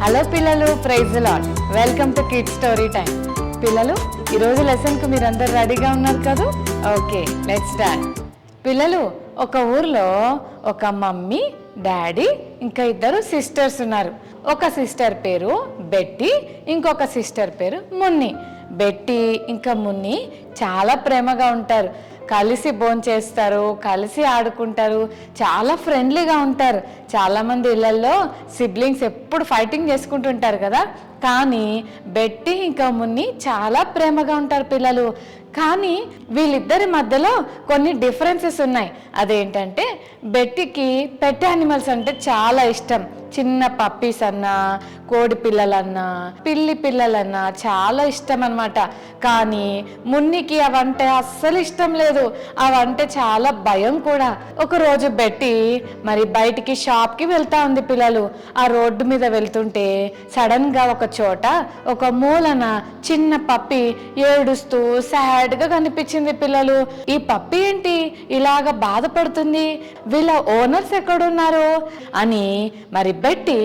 Hello పిల్లలు, praise the Lord. Welcome to kids story time. పిల్లలు, ఈరోజు లెసన్కు మీరందరూ రెడీగా ఉన్నారు కదా? Okay, let's start. పిల్లలు, ఒక ఊర్లో ఒక మమ్మీ, డాడీ ఇంకా ఇద్దరు సిస్టర్స్ ఉన్నారు. ఒక సిస్టర్ పేరు బెట్టి, ఇంకొక సిస్టర్ పేరు మున్ని. బెట్టి ఇంకా మున్ని చాలా ప్రేమగా ఉంటారు. కలిసి భోంచేస్తారు, కలిసి ఆడుకుంటారు, చాలా ఫ్రెండ్లీగా ఉంటారు. చాలామంది ఇళ్లలో సిబ్లింగ్స్ ఎప్పుడు ఫైటింగ్ చేసుకుంటుంటారు కదా, కానీ బెట్టి ఇంకా మున్ని చాలా ప్రేమగా ఉంటారు పిల్లలు. కానీ వీళ్ళిద్దరి మధ్యలో కొన్ని డిఫరెన్సెస్ ఉన్నాయి. అదేంటంటే బెట్టికి పెట్ యానిమల్స్ అంటే చాలా ఇష్టం. చిన్న పప్పీస్ అన్నా, కోడి పిల్లలన్నా, పిల్లి పిల్లలన్నా చాలా ఇష్టం అన్నమాట. కానీ మున్నికి అవంటే అస్సలు ఇష్టం లేదు, అవంటే చాలా భయం కూడా. ఒకరోజు బెట్టి మరి బయటికి షాప్కి వెళ్తా ఉంది పిల్లలు. ఆ రోడ్డు మీద వెళ్తుంటే సడన్గా ఒక చోట ఒక మూలన చిన్న పప్పి ఏడుస్తూ సాడ్గా కనిపించింది పిల్లలు. ఈ పప్పి ఏంటి ఇలాగ బాధపడుతుంది, వీళ్ళ ఓనర్స్ ఎక్కడున్నారు అని మరి బెట్టి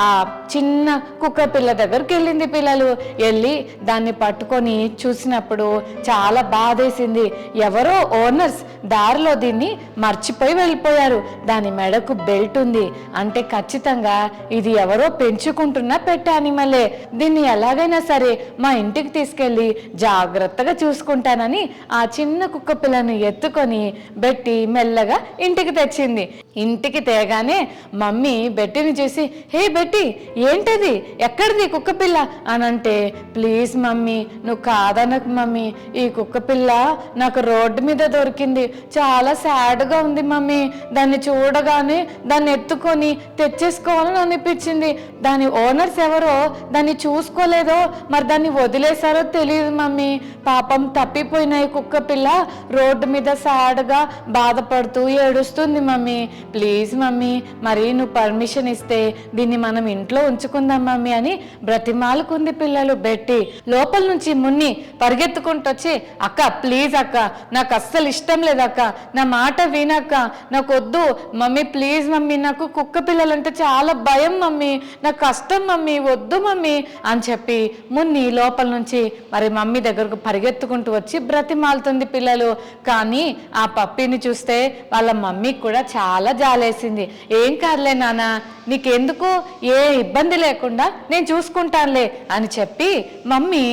ఆ చిన్న కుక్క పిల్ల దగ్గరికి వెళ్ళింది పిల్లలు. వెళ్ళి దాన్ని పట్టుకొని చూసినప్పుడు చాలా బాధేసింది. ఎవరో ఓనర్స్ దారిలో దీన్ని మర్చిపోయి వెళ్ళిపోయారు. దాని మెడకు బెల్ట్ ఉంది అంటే ఖచ్చితంగా ఇది ఎవరో పెంచుకుంటున్న పెట్ యానిమలే. దీన్ని ఎలాగైనా సరే మా ఇంటికి తీసుకెళ్ళి జాగ్రత్తగా చూసుకుంటానని ఆ చిన్న కుక్క పిల్లను ఎత్తుకొని బెట్టి మెల్లగా ఇంటికి తెచ్చింది. ఇంటికి తేగానే మమ్మీ బెట్టిని చూసి, హే బెట్టి, ఏంటది, ఎక్కడిది కుక్క పిల్ల అని అంటే, ప్లీజ్ మమ్మీ నువ్వు కాదనకు మమ్మీ, ఈ కుక్క పిల్ల నాకు రోడ్డు మీద దొరికింది, చాలా సాడ్గా ఉంది మమ్మీ, దాన్ని చూడగానే దాన్ని ఎత్తుకొని తెచ్చేసుకోవాలని అనిపించింది. దాని ఓనర్స్ ఎవరో దాన్ని చూసుకోలేదో మరి దాన్ని వదిలేశారో తెలియదు మమ్మీ, పాపం తప్పిపోయిన ఈ కుక్క పిల్ల రోడ్డు మీద సాడ్గా బాధపడుతూ ఏడుస్తుంది మమ్మీ, ప్లీజ్ మమ్మీ మరి నువ్వు పర్మిషన్ ఇస్తే దీన్ని మనం ఇంట్లో ఉంచుకుందాం మమ్మీ అని బ్రతిమాలుకుంది పిల్లలు బెట్టి. లోపల నుంచి మున్ని పరిగెత్తుకుంటూ వచ్చి, అక్క ప్లీజ్ అక్క, నాకు అస్సలు ఇష్టం లేదక్క, నా మాట వినక్క, నాకు వద్దు మమ్మీ, ప్లీజ్ మమ్మీ, నాకు కుక్క పిల్లలంటే చాలా భయం మమ్మీ, నాకు కష్టం మమ్మీ, వద్దు మమ్మీ అని చెప్పి మున్ని లోపల నుంచి మరి మమ్మీ దగ్గరకు పరిగెత్తుకుంటూ వచ్చి బ్రతిమాలుతుంది పిల్లలు. కానీ ఆ పప్పిని చూస్తే వాళ్ళ మమ్మీకి కూడా చాలా జాలేసింది. ఏం కాదులే నాన్న, నీకెందుకు, ఏ ఇబ్బంది లేకుండా నేను చూసుకుంటానులే అని చెప్పి మమ్మీ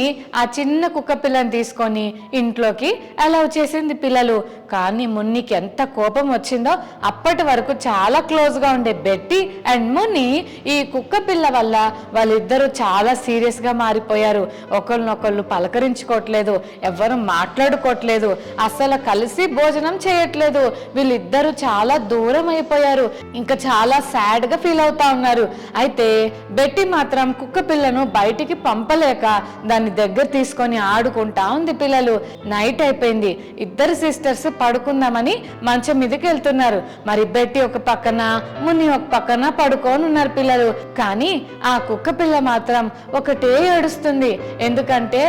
ఆ చిన్న కుక్క పిల్లని తీసుకొని ఇంట్లోకి అలౌ చేసింది పిల్లలు. కానీ మున్నికి ఎంత కోపం వచ్చిందో, అప్పటి వరకు చాలా క్లోజ్గా ఉండే బెట్టి అండ్ మున్ని ఈ కుక్క పిల్ల వల్ల వాళ్ళిద్దరూ చాలా సీరియస్గా మారిపోయారు. ఒకరినొకళ్ళు పలకరించుకోవట్లేదు, ఎవరు మాట్లాడుకోవట్లేదు, అసలు కలిసి భోజనం చేయట్లేదు. వీళ్ళిద్దరూ చాలా దూరం అయిపోయారు, ఇంకా చాలా సాడ్గా ఫీల్ అవుతా ఉన్నారు. అయితే బెట్టి మాత్రం కుక్క పిల్లను బయటికి పంపలేక దాన్ని దగ్గర తీసుకొని ఆడుకుంటా ఉంది పిల్లలు. నైట్ అయిపోయింది, ఇద్దరు సిస్టర్స్ పడుకుందామని మంచం మీదకి వెళ్తున్నారు. మరి బెట్టి ఒక పక్కన, మున్ని ఒక పక్కన పడుకొని ఉన్నారు పిల్లలు. కానీ ఆ కుక్క పిల్ల మాత్రం ఒకటే ఏడుస్తుంది. ఎందుకంటే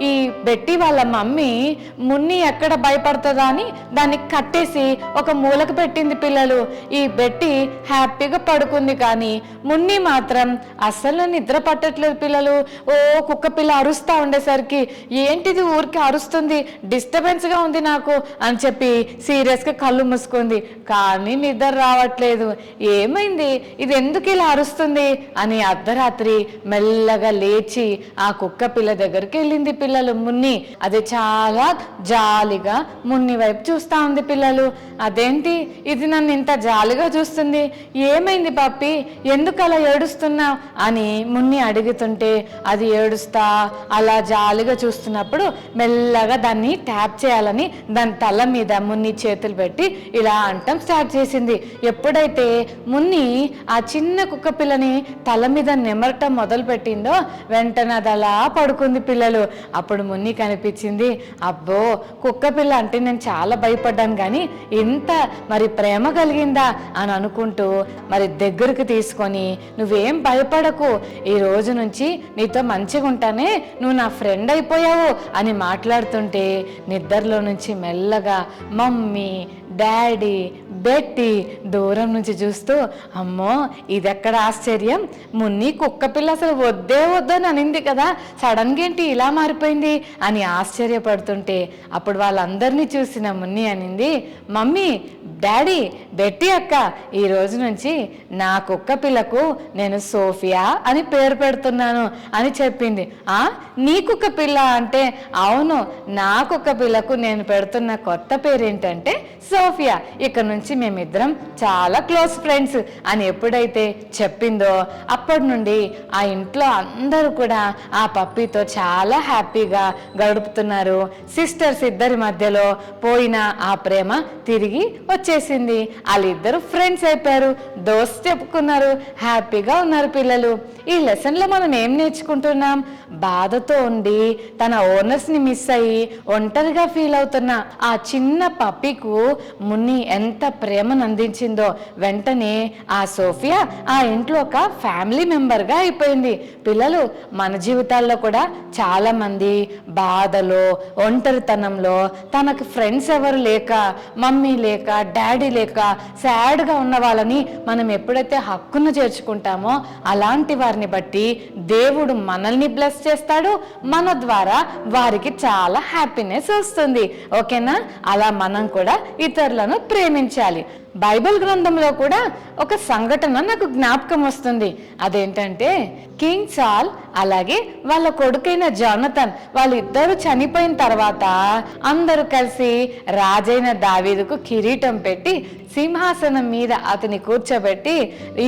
ఈ బెట్టి వాళ్ళ మమ్మీ మున్ని ఎక్కడ భయపడుతుందా అని దాన్ని కట్టేసి ఒక మూలకు పెట్టింది పిల్లలు. ఈ బెట్టి హ్యాపీగా పడుకుంది, కానీ మున్ని మాత్రం అస్సలు నిద్ర పట్టట్లేదు పిల్లలు. ఓ కుక్క పిల్ల అరుస్తా ఉండేసరికి, ఏంటిది ఊరికి అరుస్తుంది, డిస్టర్బెన్స్గా ఉంది నాకు అని చెప్పి సీరియస్గా కళ్ళు మూసుకుంది. కానీ నిద్ర రావట్లేదు. ఏమైంది, ఇది ఎందుకు ఇలా అరుస్తుంది అని అర్ధరాత్రి మెల్లగా లేచి ఆ కుక్క పిల్ల దగ్గరికి వెళ్ళింది పిల్లలు మున్ని. అది చాలా జాలిగా మున్ని వైపు చూస్తా ఉంది పిల్లలు. అదేంటి ఇది నన్ను ఇంత జాలిగా చూస్తుంది, ఏమైంది పప్పి, ఎందుకు అలా ఏడుస్తున్నావు అని మున్ని అడుగుతుంటే అది ఏడుస్తా అలా జాలిగా చూస్తున్నప్పుడు మెల్లగా దాన్ని ట్యాప్ చేయాలని దాని తల మీద మున్ని చేతులు పెట్టి ఇలా అంటం స్టార్ట్ చేసింది. ఎప్పుడైతే మున్ని ఆ చిన్న కుక్క పిల్లని తల మీద నెమరటం మొదలు పెట్టిందో వెంటనే అది అలా పడుకుంది పిల్లలు. అప్పుడు మున్ని కనిపించింది, అబ్బో కుక్క పిల్ల అంటే నేను చాలా భయపడ్డాను, కానీ ఇంత మరి ప్రేమ కలిగిందా అని అనుకుంటూ మరి దగ్గరకు తీసుకొని, నువ్వేం భయపడకు, ఈ రోజు నుంచి నీతో మంచిగా ఉంటానే, నువ్వు నా ఫ్రెండ్ అయిపోయావు అని మాట్లాడుతుంటే నిద్రలో నుంచి మెల్లగా మమ్మీ, డాడీ, బెట్టి దూరం నుంచి చూస్తూ, అమ్మో ఇదెక్కడ ఆశ్చర్యం, మున్ని కుక్క పిల్ల అసలు వద్దే వద్దని అనింది కదా, సడన్గా ఏంటి ఇలా మారిపోయింది అని ఆశ్చర్యపడుతుంటే అప్పుడు వాళ్ళందరినీ చూసిన మున్ని అనింది, మమ్మీ, డాడీ, బెట్టి అక్క, ఈ రోజు నుంచి నా కుక్క పిల్లకు నేను సోఫియా అని పేరు పెడుతున్నాను అని చెప్పింది. నీ కుక్క పిల్ల అంటే, అవును, నా కుక్క పిల్లకు నేను పెడుతున్న కొత్త పేరు ఏంటంటే సోఫియా, ఇక నుంచి మేమిద్దరం చాలా క్లోజ్ ఫ్రెండ్స్ అని ఎప్పుడైతే చెప్పిందో అప్పటి నుండి ఆ ఇంట్లో అందరూ కూడా ఆ పప్పీతో చాలా హ్యాపీగా గడుపుతున్నారు. సిస్టర్స్ ఇద్దరి మధ్యలో పోయిన ఆ ప్రేమ తిరిగి వచ్చేసింది. వాళ్ళిద్దరు ఫ్రెండ్స్ అయిపోయారు, దోస్త్ చెప్పుకున్నారు, హ్యాపీగా ఉన్నారు పిల్లలు. ఈ లెసన్లో మనం ఏం నేర్చుకుంటున్నాం? బాధతో ఉండి తన ఓనర్స్ని మిస్ అయ్యి ఒంటరిగా ఫీల్ అవుతున్న ఆ చిన్న పప్పీకు మున్ని ఎంత ప్రేమను అందించిందో వెంటనే ఆ సోఫియా ఆ ఇంట్లో ఒక ఫ్యామిలీ మెంబర్గా అయిపోయింది. పిల్లలు, మన జీవితాల్లో కూడా చాలా మంది బాధలో, ఒంటరితనంలో, తనకు ఫ్రెండ్స్ ఎవరు లేక, మమ్మీ లేక, డాడీ లేక సాడ్గా ఉన్న వాళ్ళని మనం ఎప్పుడైతే హక్కున చేర్చుకుంటామో అలాంటి వారిని బట్టి దేవుడు మనల్ని బ్లెస్ చేస్తాడు, మన ద్వారా వారికి చాలా హ్యాపీనెస్ వస్తుంది. ఓకేనా? అలా మనం కూడా ఇతరులను ప్రేమించాలి. బైబిల్ గ్రంథంలో కూడా ఒక సంఘటన నాకు జ్ఞాపకం వస్తుంది. అదేంటంటే కింగ్ సాల్ అలాగే వాళ్ళ కొడుకైన జోనతన్ వాళ్ళిద్దరూ చనిపోయిన తర్వాత అందరూ కలిసి రాజైన దావీదుకు కిరీటం పెట్టి సింహాసనం మీద అతని కూర్చోబెట్టి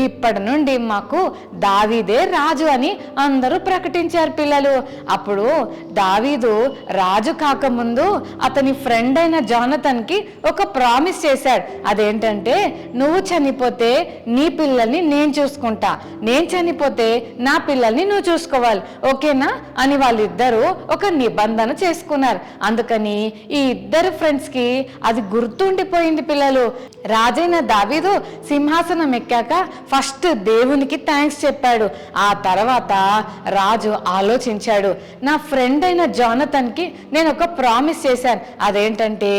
ఇప్పటి నుండి మాకు దావీదే రాజు అని అందరూ ప్రకటించారు పిల్లలు. అప్పుడు దావీదు రాజు కాకముందు అతని ఫ్రెండ్ అయిన జోనతన్కి ఒక ప్రామిస్ చేశాడు. అదేంటంటే, నువ్వు చనిపోతే నీ పిల్లల్ని నేను చూసుకుంటా, నేను చనిపోతే నా పిల్లల్ని నువ్వు చూసుకోవాలి, ఓకేనా అని వాళ్ళిద్దరూ ఒక నిబంధన చేసుకున్నారు. అందుకని ఈ ఇద్దరు ఫ్రెండ్స్కి అది గుర్తుండిపోయింది పిల్లలు. రాజైన దావీదు సింహాసనం ఎక్కాక ఫస్ట్ దేవునికి థ్యాంక్స్ చెప్పాడు. ఆ తర్వాత రాజు ఆలోచించాడు, నా ఫ్రెండ్ అయిన జోనతన్కి నేను ఒక ప్రామిస్ చేశాను. అదేంటంటే,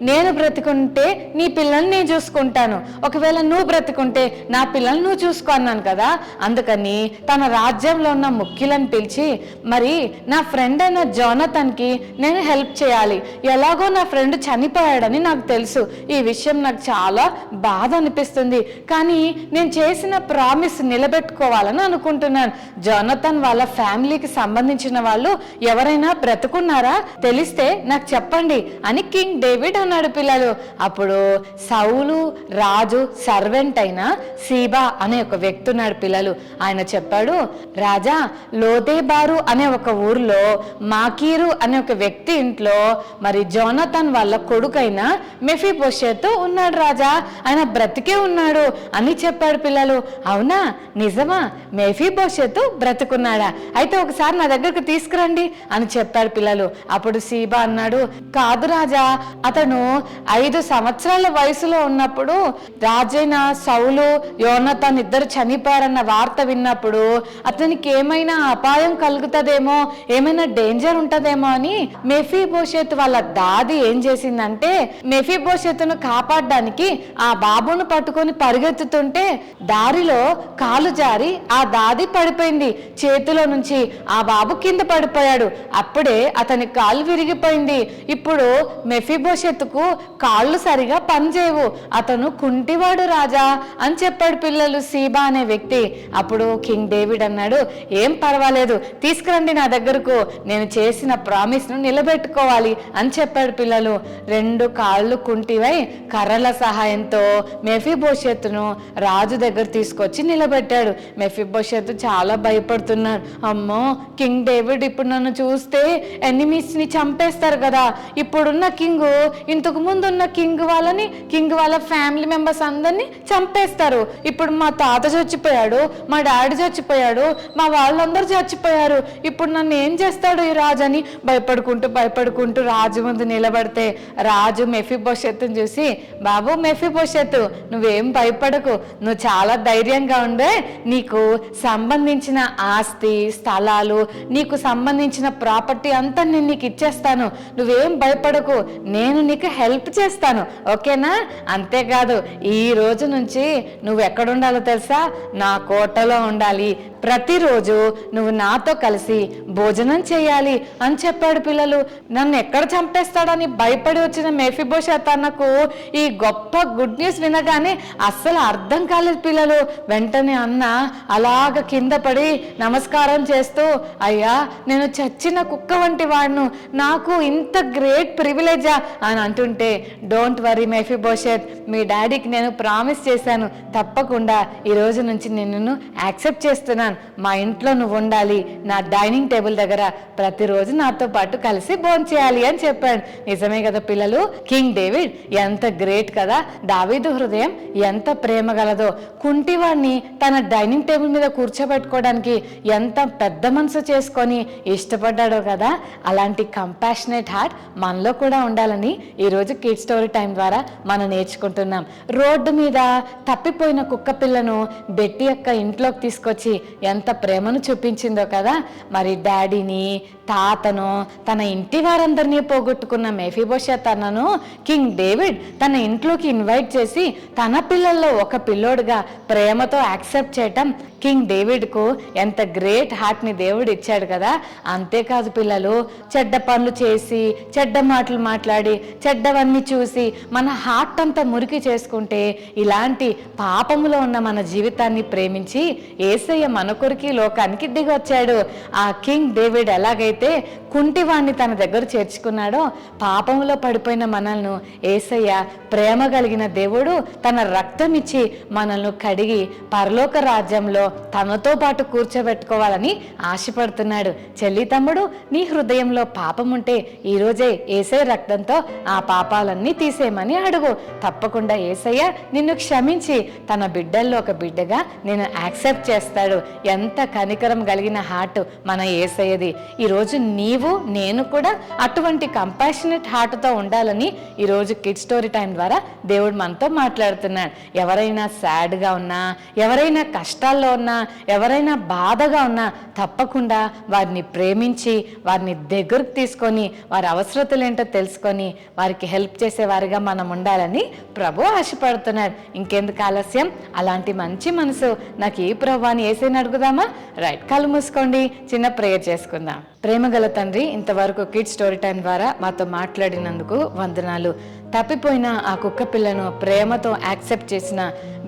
నేను బ్రతికుంటే నీ పిల్లల్ని నేను చూసుకుంటాను, ఒకవేళ నువ్వు బ్రతికుంటే నా పిల్లల్ని నువ్వు చూసుకో అన్నాను కదా. అందుకని తన రాజ్యంలో ఉన్న ముఖ్యులను పిలిచి, మరి నా ఫ్రెండ్ అయిన జోనతన్కి నేను హెల్ప్ చేయాలి, ఎలాగో నా ఫ్రెండ్ చనిపోయాడని నాకు తెలుసు, ఈ విషయం నాకు చాలా బాధ అనిపిస్తుంది, కానీ నేను చేసిన ప్రామిస్ నిలబెట్టుకోవాలని అనుకుంటున్నాను. జోనతన్ వాళ్ళ ఫ్యామిలీకి సంబంధించిన వాళ్ళు ఎవరైనా బ్రతుకున్నారా? తెలిస్తే నాకు చెప్పండి అని కింగ్ డేవిడ్ అన్నాడు పిల్లలు. అప్పుడు సౌలు రాజు సర్వెంట్ అయిన సీబా అనే ఒక వ్యక్తి ఉన్నాడు పిల్లలు. ఆయన చెప్పాడు, రాజా, లోదేబారు అనే ఒక ఊర్లో మాకీరు అనే ఒక వ్యక్తి ఇంట్లో మరి జోనతన్ వాళ్ళ కొడుకైన మెఫీబోషెతు ఉన్నాడు రాజా, ఆయన బ్రతికే ఉన్నాడు అని చెప్పాడు పిల్లలు. అవునా, నిజమా? మెఫీబోషెతు బ్రతుకున్నాడా? అయితే ఒకసారి నా దగ్గరకు తీసుకురండి అని చెప్పాడు పిల్లలు. అప్పుడు సీబా అన్నాడు, కాదు రాజా, అతను 5 సంవత్సరాల వయసులో ఉన్నప్పుడు రాజైన సౌలు యోనతాన్ ఇద్దరు చనిపోయారన్న వార్త విన్నప్పుడు అతనికి ఏమైనా అపాయం కలుగుతుందేమో, ఏమైనా డేంజర్ ఉంటదేమో అని మెఫీబోషెతు వాళ్ళ దాది ఏం చేసిందంటే, మెఫీబోషెతును కాపాడడానికి ఆ బాబును పట్టుకొని పరిగెత్తుతుంటే దారిలో కాలు జారి ఆ దాది పడిపోయింది. చేతిలో నుంచి ఆ బాబు కింద పడిపోయాడు. అప్పుడే అతని కాలు విరిగిపోయింది. ఇప్పుడు మెఫీబోషెతుకు కాళ్ళు సరిగా పనిచేయవు, అతను కుంటివాడు రాజా అని చెప్పాడు పిల్లలు సీబా అనే వ్యక్తి. అప్పుడు కింగ్ డేవిడ్ అన్నాడు, ఏం పర్వాలేదు, తీసుకురండి నా దగ్గరకు, నేను చేసిన ప్రామిస్ను నిలబెట్టుకోవాలి అని చెప్పాడు పిల్లలు. 2 కాళ్ళు కుంటివై కర్రల సహాయంతో మెఫీబోషెతును రాజు దగ్గర తీసుకొచ్చి నిలబెట్టాడు. మెఫీబోషెతు చాలా భయపడుతున్నాడు. అమ్మో, కింగ్ డేవిడ్ ఇప్పుడు నన్ను చూస్తే ఎనిమీస్ని చంపేస్తారు కదా, ఇప్పుడున్న కింగ్ ఇంతకు ముందు ఉన్న కింగ్ వాళ్ళని, కింగ్ వాళ్ళ ఫ్యామిలీ మెంబర్స్ అందరినీ చంపేస్తారు. ఇప్పుడు మా తాత చచ్చిపోయాడు, మా డాడీ చచ్చిపోయాడు, మా వాళ్ళందరూ చచ్చిపోయారు, ఇప్పుడు నన్ను ఏం చేస్తాడు ఈ రాజు అని భయపడుకుంటూ రాజు ముందు నిలబడితే రాజు మెఫీబోషెత్తుని చూసి, బాబు మెఫీబోషెత్తు, నువ్వేం భయపడకు, నువ్వు చాలా ధైర్యంగా ఉండే, నీకు సంబంధించిన ఆస్తి స్థలాలు, నీకు సంబంధించిన ప్రాపర్టీ అంతా నేను నీకు ఇచ్చేస్తాను, నువ్వేం భయపడకు, నేను నీకు హెల్ప్ చేస్తాను, ఓకేనా? అంతేకాదు ఈ రోజు నుంచి నువ్వు ఎక్కడుండాలో తెలుసా? నా కోటలో ఉండాలి, ప్రతిరోజు నువ్వు నాతో కలిసి భోజనం చేయాలి అని చెప్పాడు. పిల్లలు, నన్ను ఎక్కడ చంపేస్తాడని భయపడి వచ్చిన మెఫీబోషెత్ అన్నకు ఈ గొప్ప గుడ్ న్యూస్ వినగానే అస్సలు అర్థం కాలేదు. పిల్లలు, వెంటనే అన్న అలాగ కింద పడి నమస్కారం చేస్తూ, అయ్యా నేను చచ్చిన కుక్క వంటి వాడును, నాకు ఇంత గ్రేట్ ప్రివిలేజా అని అంటుంటే, డోంట్ వరీ మెఫీబోషెత్, మీ డాడీకి నేను ప్రామిస్ చేశాను, తప్పకుండా ఈ రోజు నుంచి నేను యాక్సెప్ట్ చేస్తున్నాను, మా ఇంట్లో నువ్వు ఉండాలి, నా డైనింగ్ టేబుల్ దగ్గర ప్రతిరోజు నాతో పాటు కలిసి భోంచేయాలి అని చెప్పాడు. నిజమే కదా పిల్లలు, కింగ్ డేవిడ్ ఎంత గ్రేట్ కదా, దావీదు హృదయం ఎంత ప్రేమ గలదో, కుంటివాడిని తన డైనింగ్ టేబుల్ మీద కూర్చోబెట్టుకోవడానికి ఎంత పెద్ద మనసు చేసుకొని ఇష్టపడ్డాడో కదా. అలాంటి కంపాషనేట్ హార్ట్ మనలో కూడా ఉండాలని ఈరోజు కిడ్ స్టోరీ టైం ద్వారా మనం నేర్చుకుంటున్నాం. రోడ్డు మీద తప్పిపోయిన కుక్క పిల్లను బెట్టి యొక్క ఇంట్లోకి తీసుకొచ్చి ఎంత ప్రేమను చూపించిందో కదా. మరి డాడీని తాతను తన ఇంటి వారందరినీ పోగొట్టుకున్న మెఫీబోషెత్ అన్నను కింగ్ డేవిడ్ తన ఇంట్లోకి ఇన్వైట్ చేసి తన పిల్లల్లో ఒక పిల్లోడుగా ప్రేమతో యాక్సెప్ట్ చేయటం కింగ్ డేవిడ్కు ఎంత గ్రేట్ హార్ట్ని దేవుడు ఇచ్చాడు కదా. అంతేకాదు పిల్లలు, చెడ్డ పనులు చేసి చెడ్డ మాటలు మాట్లాడి చెడ్డవన్నీ చూసి మన హార్ట్ అంతా మురికి చేసుకుంటే ఇలాంటి పాపములో ఉన్న మన జీవితాన్ని ప్రేమించి యేసయ్య మన కొరికి లోకానికి దిగొచ్చాడు. ఆ కింగ్ డేవిడ్ ఎలాగైతే కుంటివాణ్ణి తన దగ్గర చేర్చుకున్నాడో, పాపములో పడిపోయిన మనల్ని యేసయ్య ప్రేమ కలిగిన దేవుడు తన రక్తం ఇచ్చి మనల్ని కడిగి పరలోక రాజ్యంలో తనతో పాటు కూర్చోబెట్టుకోవాలని ఆశపడుతున్నాడు. చెల్లి తమ్ముడు, నీ హృదయంలో పాపం ఉంటే ఈరోజే యేసయ్య రక్తంతో ఆ పాపాలన్నీ తీసేయమని అడుగు. తప్పకుండా యేసయ్య నిన్ను క్షమించి తన బిడ్డల్లో ఒక బిడ్డగా నేను యాక్సెప్ట్ చేస్తాడు. ఎంత కనికరం కలిగిన హార్ట్ మన యేసయ్యది. ఈరోజు నీవు నేను కూడా అటువంటి కంపాషనేట్ హార్ట్తో ఉండాలని ఈరోజు కిడ్ స్టోరీ టైం ద్వారా దేవుడు మనతో మాట్లాడుతున్నాడు. ఎవరైనా సాడ్గా ఉన్నా, ఎవరైనా కష్టాల్లో ఉన్నా, ఎవరైనా బాధగా ఉన్నా తప్పకుండా వారిని ప్రేమించి వారిని దగ్గరకు తీసుకొని వారి అవసరతలు ఏంటో తెలుసుకొని వారికి హెల్ప్ చేసేవారిగా మనం ఉండాలని ప్రభు ఆశపడుతున్నాడు. ఇంకెందుకు ఆలస్యం, అలాంటి మంచి మనసు నాకు ఈ ప్రభు అని యేసయ్యని అడుగుదామా? రైట్, కళ్ళు మూసుకోండి, చిన్న ప్రేయర్ చేసుకుందాం. ప్రేమగల తండ్రి, ఇంతవరకు కిడ్ స్టోరీ టైం ద్వారా మాతో మాట్లాడినందుకు వందనాలు. తప్పిపోయిన ఆ కుక్క పిల్లను ప్రేమతో యాక్సెప్ట్ చేసిన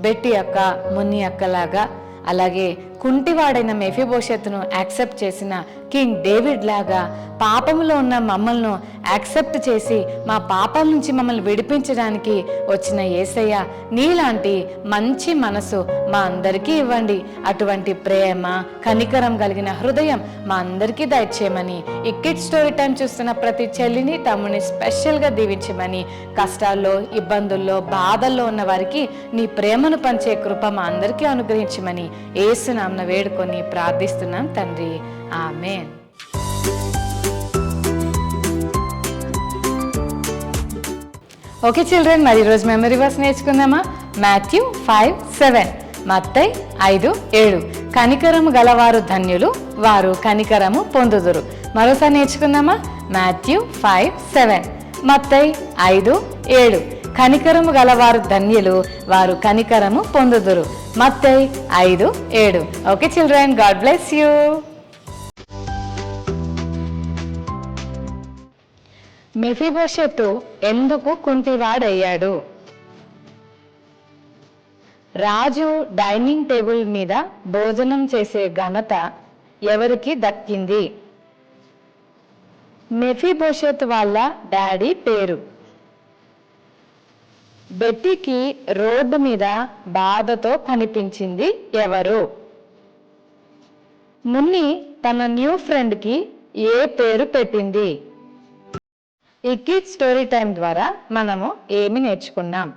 బెట్టి అక్క, మున్ని అక్కలాగా, అలాగే కుంటివాడైన మెఫీబోషెత్తును యాక్సెప్ట్ చేసిన కింగ్ డేవిడ్ లాగా పాపంలో ఉన్న మమ్మల్ని యాక్సెప్ట్ చేసి మా పాపం నుంచి మమ్మల్ని విడిపించడానికి వచ్చిన యేసయ్య నీలాంటి మంచి మనసు మా అందరికీ ఇవ్వండి. అటువంటి ప్రేమ కనికరం కలిగిన హృదయం మా అందరికీ దయచేయమని, ఈ కిడ్ స్టోరీ టైం చూస్తున్న ప్రతి చెల్లిని తమ్ముని స్పెషల్గా దీవించమని, కష్టాల్లో ఇబ్బందుల్లో బాధల్లో ఉన్న వారికి నీ ప్రేమను పంచే కృప మా అందరికీ అనుగ్రహించమని యేసు నామమున వేడుకొని ప్రార్థిస్తున్నాం తండ్రి, ఆమేన్. ఓకే చిల్డ్రన్, మరి ఈరోజు మెమరీ వర్స్ నేర్చుకుందామా? మాథ్యూ 5:7, మత్తయి 5:7. కనికరము గలవారు ధన్యులు, వారు కనికరము పొందుదురు. మరోసారి నేర్చుకుందామా? మాథ్యూ 5:7, మత్తయి 5:7. కనికరము గలవారు ధన్యులు, వారు కనికరము పొందుదురు. మత్తయి 5:7. Okay children, God bless you. మెఫీబోషెతు ఎందుకు కుంటివాడయ్యాడు? రాజు డైనింగ్ టేబుల్ మీద భోజనం చేసే ఘనత ఎవరికి దక్కింది? మెఫీబోషెతు వాళ్ళ డాడీ పేరు. బెట్టికి రోడ్డు మీద బాధతో కనిపించింది ఎవరు? మున్ని తన న్యూ ఫ్రెండ్కి ఏ పేరు పెట్టింది? ఈ కిడ్ స్టోరీ టైం ద్వారా మనము ఏమి నేర్చుకున్నాం?